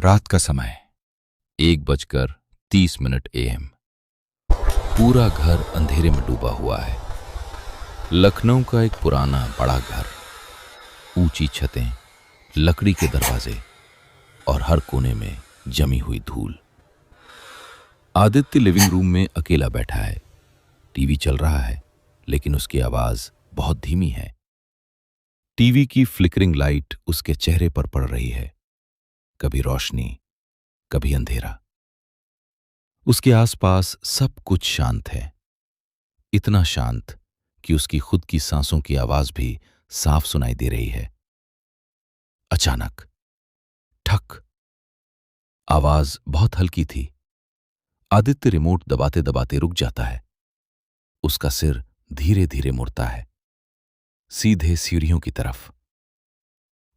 रात का समय 1:30 AM। पूरा घर अंधेरे में डूबा हुआ है। लखनऊ का एक पुराना बड़ा घर, ऊंची छतें, लकड़ी के दरवाजे और हर कोने में जमी हुई धूल। आदित्य लिविंग रूम में अकेला बैठा है। टीवी चल रहा है, लेकिन उसकी आवाज बहुत धीमी है। टीवी की फ्लिकरिंग लाइट उसके चेहरे पर पड़ रही है, कभी रोशनी, कभी अंधेरा। उसके आसपास सब कुछ शांत है, इतना शांत कि उसकी खुद की सांसों की आवाज भी साफ सुनाई दे रही है। अचानक ठक, आवाज बहुत हल्की थी। आदित्य रिमोट दबाते दबाते रुक जाता है। उसका सिर धीरे धीरे मुड़ता है, सीधे सीढ़ियों की तरफ।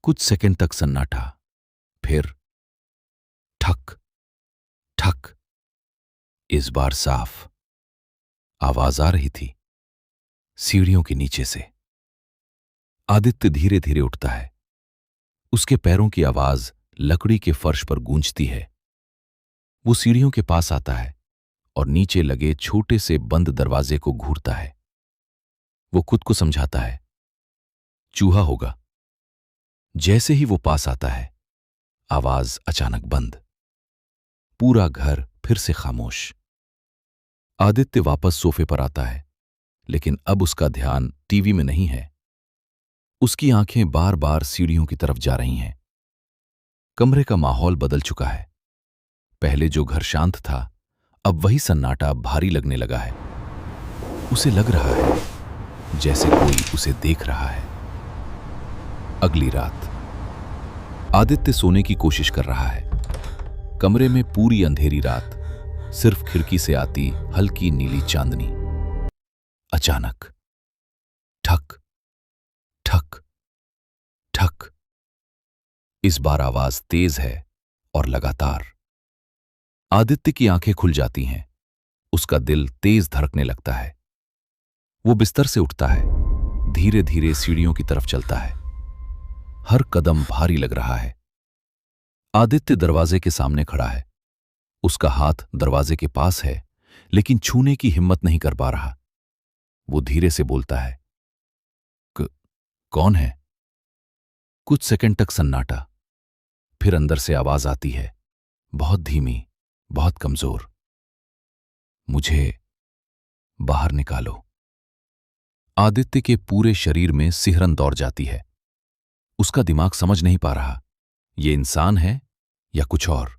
कुछ सेकंड तक सन्नाटा, फिर ठक ठक। इस बार साफ आवाज आ रही थी, सीढ़ियों के नीचे से। आदित्य धीरे धीरे उठता है। उसके पैरों की आवाज लकड़ी के फर्श पर गूंजती है। वो सीढ़ियों के पास आता है और नीचे लगे छोटे से बंद दरवाजे को घूरता है। वो खुद को समझाता है, चूहा होगा। जैसे ही वो पास आता है, आवाज अचानक बंद। पूरा घर फिर से खामोश। आदित्य वापस सोफे पर आता है, लेकिन अब उसका ध्यान टीवी में नहीं है। उसकी आंखें बार बार सीढ़ियों की तरफ जा रही हैं। कमरे का माहौल बदल चुका है। पहले जो घर शांत था, अब वही सन्नाटा भारी लगने लगा है। उसे लग रहा है जैसे कोई उसे देख रहा है। अगली रात आदित्य सोने की कोशिश कर रहा है। कमरे में पूरी अंधेरी रात, सिर्फ खिड़की से आती हल्की नीली चांदनी। अचानक ठक ठक ठक। इस बार आवाज तेज है और लगातार। आदित्य की आंखें खुल जाती हैं। उसका दिल तेज धड़कने लगता है। वो बिस्तर से उठता है, धीरे धीरे सीढ़ियों की तरफ चलता है। हर कदम भारी लग रहा है। आदित्य दरवाजे के सामने खड़ा है। उसका हाथ दरवाजे के पास है, लेकिन छूने की हिम्मत नहीं कर पा रहा। वो धीरे से बोलता है, कौन है? कुछ सेकंड तक सन्नाटा, फिर अंदर से आवाज आती है, बहुत धीमी, बहुत कमजोर। मुझे बाहर निकालो। आदित्य के पूरे शरीर में सिहरन दौड़ जाती है। उसका दिमाग समझ नहीं पा रहा, ये इंसान है या कुछ और।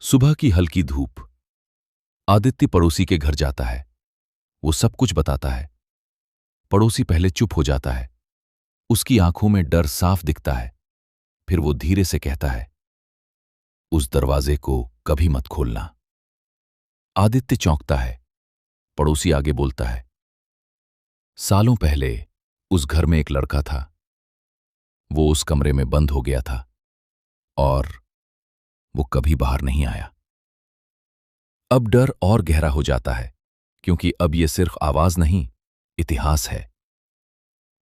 सुबह की हल्की धूप। आदित्य पड़ोसी के घर जाता है। वो सब कुछ बताता है। पड़ोसी पहले चुप हो जाता है। उसकी आंखों में डर साफ दिखता है। फिर वो धीरे से कहता है, उस दरवाजे को कभी मत खोलना। आदित्य चौंकता है। पड़ोसी आगे बोलता है, सालों पहले उस घर में एक लड़का था। वो उस कमरे में बंद हो गया था और वो कभी बाहर नहीं आया। अब डर और गहरा हो जाता है, क्योंकि अब ये सिर्फ आवाज नहीं, इतिहास है।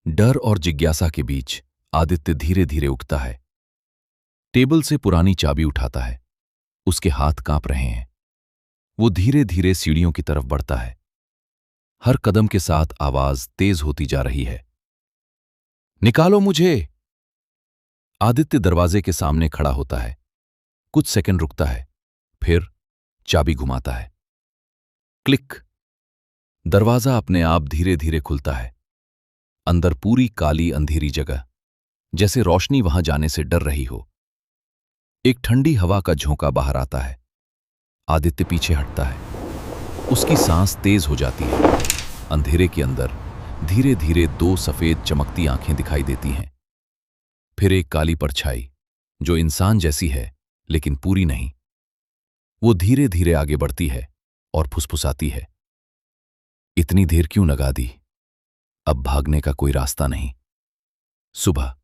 डर और जिज्ञासा के बीच आदित्य धीरे धीरे उठता है। टेबल से पुरानी चाबी उठाता है। उसके हाथ कांप रहे हैं। वो धीरे धीरे सीढ़ियों की तरफ बढ़ता है। हर कदम के साथ आवाज तेज होती जा रही है, निकालो मुझे। आदित्य दरवाजे के सामने खड़ा होता है। कुछ सेकंड रुकता है, फिर चाबी घुमाता है। क्लिक। दरवाजा अपने आप धीरे धीरे खुलता है। अंदर पूरी काली अंधेरी जगह, जैसे रोशनी वहां जाने से डर रही हो। एक ठंडी हवा का झोंका बाहर आता है। आदित्य पीछे हटता है। उसकी सांस तेज हो जाती है। अंधेरे के अंदर धीरे धीरे दो सफेद चमकती आंखें दिखाई देती हैं। फिर एक काली परछाई, जो इंसान जैसी है लेकिन पूरी नहीं। वो धीरे धीरे आगे बढ़ती है और फुसफुसाती है, इतनी देर क्यों लगा दी? अब भागने का कोई रास्ता नहीं। सुबह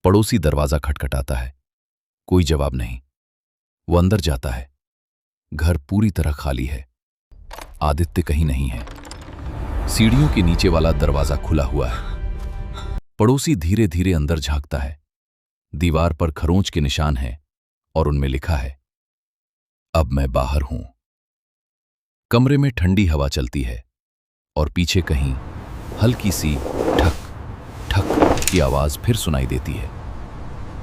पड़ोसी दरवाजा खटखटाता है। कोई जवाब नहीं। वो अंदर जाता है। घर पूरी तरह खाली है। आदित्य कहीं नहीं है। सीढ़ियों के नीचे वाला दरवाजा खुला हुआ है। पड़ोसी धीरे धीरे अंदर झांकता है। दीवार पर खरोंच के निशान हैं और उनमें लिखा है, अब मैं बाहर हूं। कमरे में ठंडी हवा चलती है और पीछे कहीं हल्की सी ठक ठक की आवाज फिर सुनाई देती है।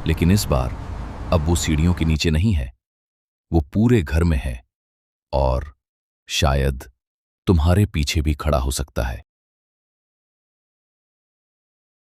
लेकिन इस बार अब वो सीढ़ियों के नीचे नहीं है, वो पूरे घर में है और शायद तुम्हारे पीछे भी खड़ा हो सकता है।